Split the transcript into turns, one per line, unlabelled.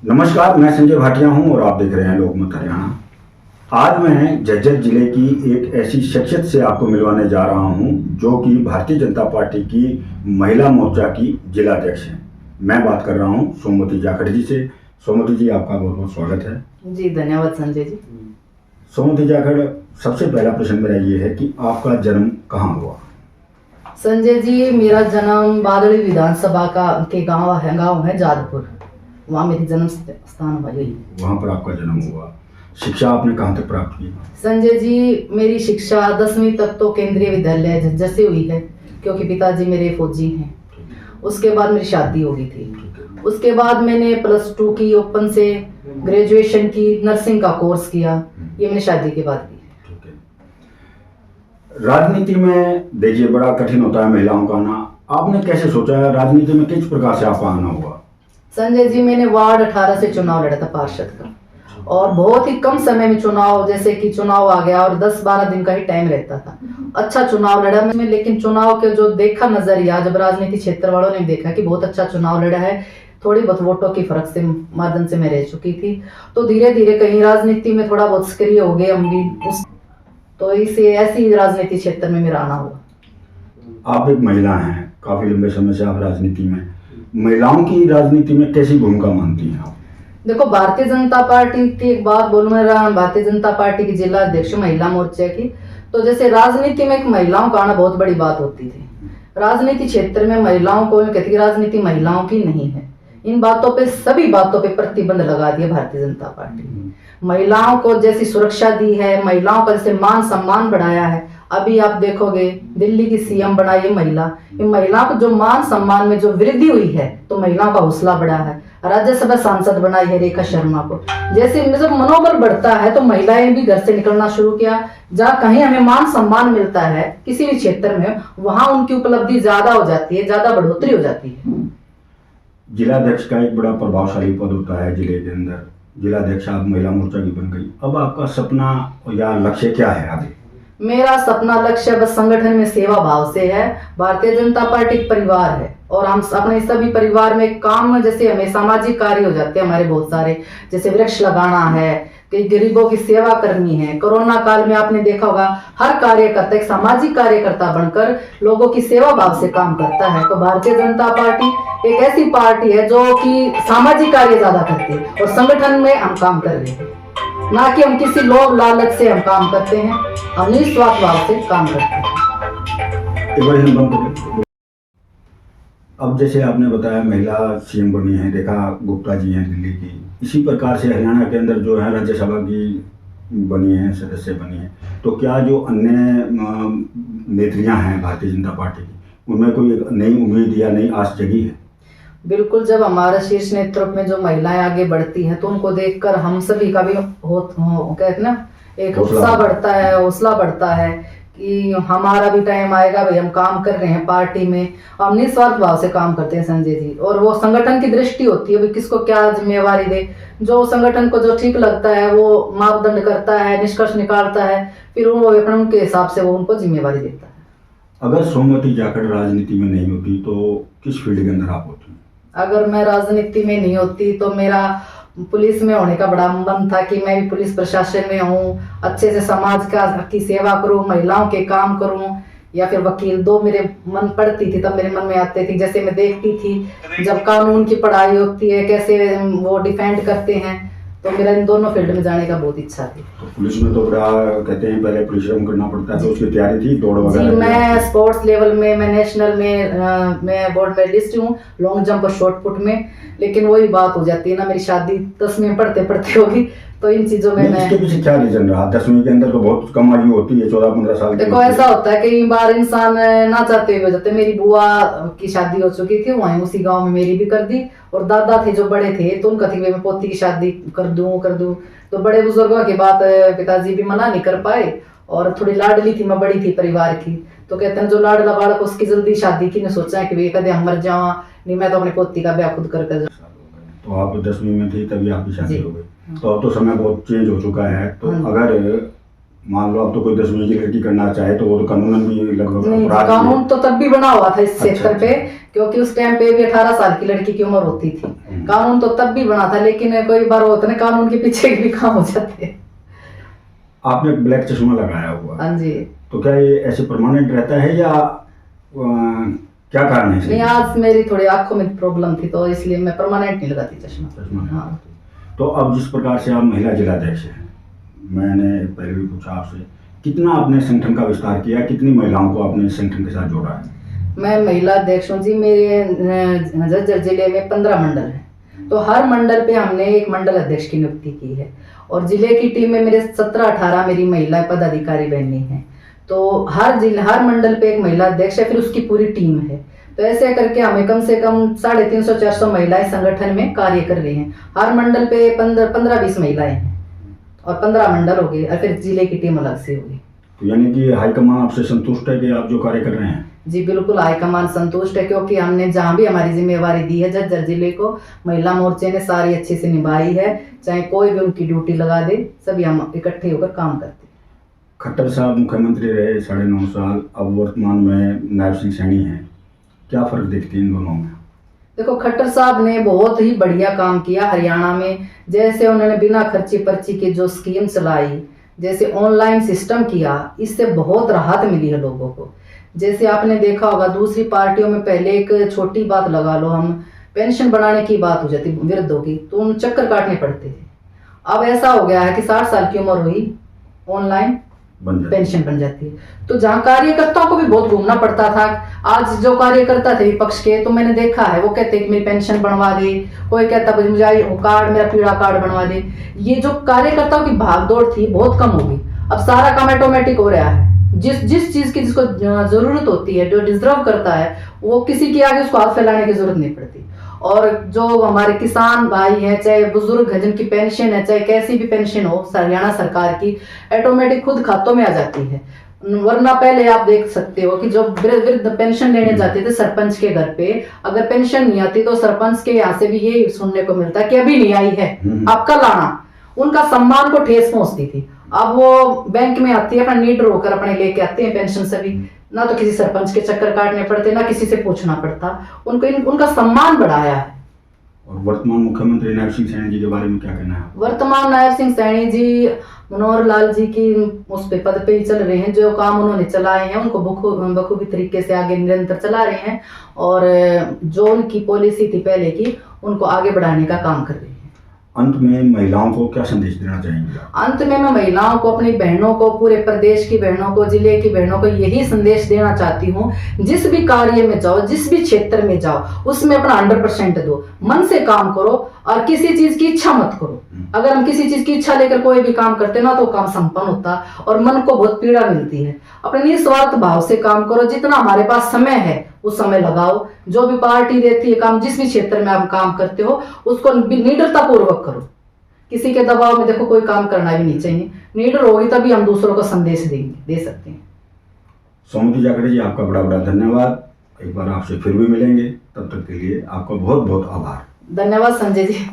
नमस्कार, मैं संजय भाटिया हूं और आप देख रहे हैं लोकमत हरियाणा। आज मैं झज्जर जिले की एक ऐसी शख्सियत से आपको मिलवाने जा रहा हूं जो कि भारतीय जनता पार्टी की महिला मोर्चा की जिलाध्यक्ष हैं। मैं बात कर रहा हूं सोमवती जाखड़ जी से। सोमवती जी, आपका बहुत बहुत स्वागत है।
जी धन्यवाद संजय जी।
सोमवती जाखड़, सबसे पहला प्रश्न मेरा ये है कि आपका जन्म कहाँ हुआ?
संजय जी, मेरा जन्म बादड़ी विधानसभा के गांव है जादपुर, वहाँ मेरी जन्म स्थान हुआ यही।
वहाँ पर आपका जन्म हुआ। शिक्षा आपने कहाँ तक प्राप्त की?
संजय जी, मेरी शिक्षा 10वीं तक तो केंद्रीय विद्यालय झज्जर से हुई है, क्योंकि पिताजी मेरे फौजी हैं। उसके बाद मेरी शादी हो गई थी। उसके बाद मैंने +2 की ओपन से, ग्रेजुएशन की, नर्सिंग का कोर्स किया। ये मैंने शादी के बाद की।
राजनीति में देखिए बड़ा कठिन होता है महिलाओं का आना। आपने कैसे सोचा राजनीति में, किस प्रकार से आपका आना हुआ?
संजय जी, मैंने वार्ड 18 से चुनाव लड़ा था पार्षद का, और बहुत ही कम समय में चुनाव, जैसे कि चुनाव आ गया और 10-12 दिन का ही टाइम रहता था। अच्छा चुनाव लड़ा मैं, लेकिन चुनाव के जो देखा नजरिया, जब राजनीति क्षेत्र वालों ने देखा कि बहुत अच्छा चुनाव लड़ा है, थोड़ी बहुत वोटों की फर्क से मार्जिन से मैं रह चुकी थी, तो धीरे धीरे कहीं राजनीति में थोड़ा बहुत सक्रिय हो गए हम भी। तो इसे ऐसी राजनीति क्षेत्र में मेरा आना हुआ।
आप एक महिला हैं, काफी लंबे समय से आप राजनीति में। महिलाओं की राजनीति में कैसी भूमिका मानती हैं आप?
देखो, भारतीय जनता पार्टी की एक बात बोलूं मैं, भारतीय जनता पार्टी की जिला अध्यक्ष महिला मोर्चा की, तो जैसे राजनीति में एक महिलाओं का आना बहुत बड़ी बात होती थी। राजनीति क्षेत्र में महिलाओं को कहती है राजनीति महिलाओं की नहीं है। इन बातों पे, सभी बातों पे प्रतिबंध लगा दिया भारतीय जनता पार्टी ने। महिलाओं को जैसी सुरक्षा दी है, महिलाओं का जैसे मान सम्मान बढ़ाया है। अभी आप देखोगे दिल्ली की सीएम बनाई है महिला। इन महिलाओं को जो मान सम्मान में जो वृद्धि हुई है, तो महिलाओं का हौसला बढ़ा है। राज्यसभा सांसद बनाई है रेखा शर्मा को। जैसे जब मनोबल बढ़ता है तो महिलाएं भी घर से निकलना शुरू किया। जहाँ कहीं हमें मान सम्मान मिलता है किसी भी क्षेत्र में, वहां उनकी उपलब्धि ज्यादा हो जाती है, ज्यादा बढ़ोतरी हो जाती है।
जिलाध्यक्ष का एक बड़ा प्रभावशाली पद होता है जिले के अंदर। जिलाध्यक्ष आप महिला मोर्चा की बन गई। अब आपका सपना या लक्ष्य क्या है आगे?
मेरा सपना लक्ष्य बस संगठन में सेवा भाव से है। भारतीय जनता पार्टी एक परिवार है और हम अपने सभी परिवार में काम, जैसे हमें सामाजिक कार्य हो जाते हैं हमारे बहुत सारे, जैसे वृक्ष लगाना है, कि गरीबों की सेवा करनी है। कोरोना काल में आपने देखा होगा हर कार्यकर्ता एक सामाजिक कार्यकर्ता बनकर लोगों की सेवा भाव से काम करता है। तो भारतीय जनता पार्टी एक ऐसी पार्टी है जो कि सामाजिक कार्य ज्यादा करती है, और संगठन में हम काम कर रहे हैं, ना कि हम किसी लोभ लालच से हम काम करते हैं। हम निस्वार्थ भाव से काम करते हैं।
अब जैसे आपने बताया महिला सीएम बनी है, रेखा गुप्ता जी हैं दिल्ली की। इसी प्रकार से हरियाणा के अंदर जो है राज्यसभा की बनी है, सदस्य बनी है। तो क्या जो अन्य नेत्रियां हैं भारतीय जनता पार्टी की, उनमें कोई एक नई उम्मीद या नई आस जगी है?
बिल्कुल, जब हमारा शीर्ष नेतृत्व में जो महिलाएं आगे बढ़ती हैं तो उनको देखकर हम सभी का भी कहते ना, एक उत्साह बढ़ता है, हौसला बढ़ता है कि हमारा भी टाइम आएगा भाई, हम काम कर रहे हैं पार्टी में, हम निस्वार्थ भाव से काम करते हैं संजय जी। और वो संगठन की दृष्टि होती है, भाई किसको क्या जिम्मेवारी दे, जो संगठन को जो ठीक लगता है वो मापदंड करता है, निष्कर्ष निकालता है, फिर वो उनके हिसाब से वो उनको जिम्मेवारी देता है।
अगर सोमवती जाखड़ राजनीति में नहीं होती तो किस फील्ड के अंदर आप होती?
अगर मैं राजनीति में नहीं होती तो मेरा पुलिस में होने का बड़ा मन था कि मैं भी पुलिस प्रशासन में हूँ, अच्छे से समाज की सेवा करूँ, महिलाओं के काम करूँ, या फिर वकील। दो मेरे मन पढ़ती थी, तब मेरे मन में आते थी। जैसे मैं देखती थी जब कानून की पढ़ाई होती है, कैसे वो डिफेंड करते हैं, तो मेरा इन दोनों फील्ड में जाने का बहुत इच्छा थी।
तो पुलिस में तो बड़ा कहते हैं पहले परिश्रम करना पड़ता है, तो उसकी तैयारी थी, दौड़ वगैरह?
जी, मैं स्पोर्ट्स लेवल में, मैं नेशनल में मैं गोल्ड मेडलिस्ट हूँ लॉन्ग जंप और शॉर्ट पुट में। लेकिन वही बात हो जाती है ना, मेरी शादी 10वीं में पढ़ते पढ़ते होगी, तो इन चीजों में मैं।
इसके पीछे क्या रीजन रहा? 10वीं के अंदर तो बहुत कम आयु होती है, 14-15 साल की।
देखो, ऐसा होता है कई बार इंसान ना चाहते हुए हो जाते। मेरी बुआ की शादी हो चुकी थी, वहीं उसी गांव में मेरी भी कर दी, और दादा थे जो बड़े थे, तो उनका थी मैं पोती की शादी कर दूं। तो बड़े बुजुर्गों की बात पिताजी भी मना नहीं कर पाए, और थोड़ी लाडली थी, मैं बड़ी थी परिवार की, तो कहते हैं जो लाडला बालक उसकी जल्दी शादी की, ने सोचा है कि वे कदे हम मर जावा, नहीं मैं तो अपनी पोती का ब्याह खुद कर।
तो आप 10वीं में थी तभी आपकी शादी हो गई। तो अब तो समय बहुत चेंज हो चुका है। तो अगर मान लो अब तो कोई 10वीं की लड़की करना चाहे तो वो तो कानूनन भी लगभग
कानून तो तब भी बना हुआ था इस क्षेत्र पे, क्योंकि उस टाइम पे भी 18 साल की लड़की की उम्र होती थी। कानून तो तब भी बना था, लेकिन कोई बार होता ना कानून के पीछे भी काम हो जाते हैं।
आपने ब्लैक चश्मा लगाया हुआ,
हाँ जी।
तो क्या ये ऐसे परमानेंट रहता है या क्या कारण है
नहीं, आज मेरी थोड़ी आंखों में प्रॉब्लम थी तो इसलिए मैं परमानेंट नहीं लगाती चश्मा।
नहीं
हाँ।
लगाते। तो अब जिस प्रकार से आप महिला जिलाध्यक्ष हैं, मैंने पहले भी पूछा आपसे, कितना आपने संगठन का विस्तार किया, कितनी महिलाओं को आपने संगठन के साथ जोड़ा है?
मैं महिला अध्यक्ष हूँ जी। मेरे झज्जर जिले में 15 मंडल हैं, तो हर मंडल पे हमने एक मंडल अध्यक्ष की नियुक्ति की है, और जिले की टीम में मेरे 17-18 मेरी महिला पदाधिकारी बहनी हैं। तो हर मंडल पे एक महिला अध्यक्ष है, फिर उसकी पूरी टीम है। तो ऐसे करके हमें कम से कम 350-400 महिलाएं संगठन में कार्य कर रही हैं। हर मंडल पे 15-20 महिलाएं हैं, और 15 मंडल हो गए, और फिर जिले की टीम अलग से होगी।
तो यानी कि हाईकमान आपसे संतुष्ट है कि आप जो कार्य कर रहे हैं?
जी बिल्कुल, हाईकमान संतुष्ट है, क्योंकि हमने जहाँ भी हमारी जिम्मेवारी दी है झज्जर जिले को, महिला मोर्चे ने सारी अच्छे से निभाई है। चाहे कोई भी उनकी ड्यूटी लगा दे, सभी हम इकट्ठे होकर काम करते हैं।
खट्टर साहब मुख्यमंत्री रहे 9.5 साल, अब वर्तमान में नायब सिंह सैनी हैं, क्या फर्क देखते हैं इन दोनों में?
देखो, खट्टर साहब ने बहुत ही बढ़िया काम किया हरियाणा में। जैसे उन्होंने बिना खर्ची पर्ची के जो स्कीम चलाई, जैसे ऑनलाइन सिस्टम किया, इससे बहुत राहत मिली है लोगों को। जैसे आपने देखा होगा दूसरी पार्टियों में पहले एक छोटी बात लगा लो, हम पेंशन बढ़ाने की बात हो जाती वृद्धों की, तो उन चक्कर काटने पड़ते थे। अब ऐसा हो गया है कि 60 साल की उम्र हुई, ऑनलाइन पेंशन बन जाती है। तो जहाँ कार्यकर्ताओं को भी बहुत घूमना पड़ता था, आज जो कार्यकर्ता थे विपक्ष के, तो मैंने देखा है वो कहते हैं कि मेरी पेंशन बनवा दे, कोई कहता मुझे कार्ड, मेरा पीड़ा कार्ड बनवा दे। ये जो कार्यकर्ताओं की भागदौड़ थी बहुत कम होगी। अब सारा काम ऑटोमेटिक हो रहा है। जिस चीज की जिसको जरूरत होती है, जो डिजर्व करता है, वो किसी के आगे उसको हाथ फैलाने की जरूरत नहीं पड़ती। और जो हमारे किसान भाई हैं, चाहे बुजुर्ग हैं जिनकी पेंशन है, चाहे कैसी भी पेंशन हो हरियाणा सरकार की, ऑटोमेटिक खुद खातों में आ जाती है। वरना पहले आप देख सकते हो कि जो वृद्ध पेंशन लेने जाते थे सरपंच के घर पे, अगर पेंशन नहीं आती तो सरपंच के यहाँ से भी ये सुनने को मिलता कि अभी नहीं आई है, आप कल आना। उनका सम्मान को ठेस पहुंचती थी। अब वो बैंक में आती है, अपना नीडर होकर अपने लेके आते हैं पेंशन सभी, ना तो किसी सरपंच के चक्कर काटने पड़ते, ना किसी से पूछना पड़ता। उनका सम्मान बढ़ाया है।
और वर्तमान मुख्यमंत्री नायब सिंह सैनी जी के बारे में क्या कहना है?
वर्तमान नायब सिंह सैनी जी मनोहर लाल जी की उस पे पद पे ही चल रहे हैं। जो काम उन्होंने चलाए हैं उनको बखूबी तरीके से आगे निरंतर चला रहे हैं, और जो उनकी पॉलिसी थी पहले की, उनको आगे बढ़ाने का काम कर रहे हैं।
अंत में महिलाओं को क्या संदेश देना चाहेंगे?
अंत में मैं महिलाओं को, अपनी बहनों को, पूरे प्रदेश की बहनों को, जिले की बहनों को यही संदेश देना चाहती हूँ, जिस भी कार्य में जाओ, जिस भी क्षेत्र में जाओ, उसमें अपना 100% दो, मन से काम करो, और किसी चीज की इच्छा मत करो। अगर हम किसी चीज की इच्छा लेकर कोई भी काम करते ना, तो काम संपन्न होता और मन को बहुत पीड़ा मिलती है। अपने निस्वार्थ भाव से काम करो, जितना हमारे पास समय है उस समय लगाओ। जो भी पार्टी देती है काम, जिस भी क्षेत्र में आप काम करते हो, उसको निडरता पूर्वक करो। किसी के दबाव में देखो कोई काम करना भी नहीं चाहिए। निडर होगी तभी हम दूसरों को संदेश दे सकते हैं।
सौमती जाखड़े जी, आपका बड़ा बड़ा धन्यवाद। एक बार आपसे फिर भी मिलेंगे, तब तक के लिए आपका बहुत बहुत आभार।
धन्यवाद संजय जी।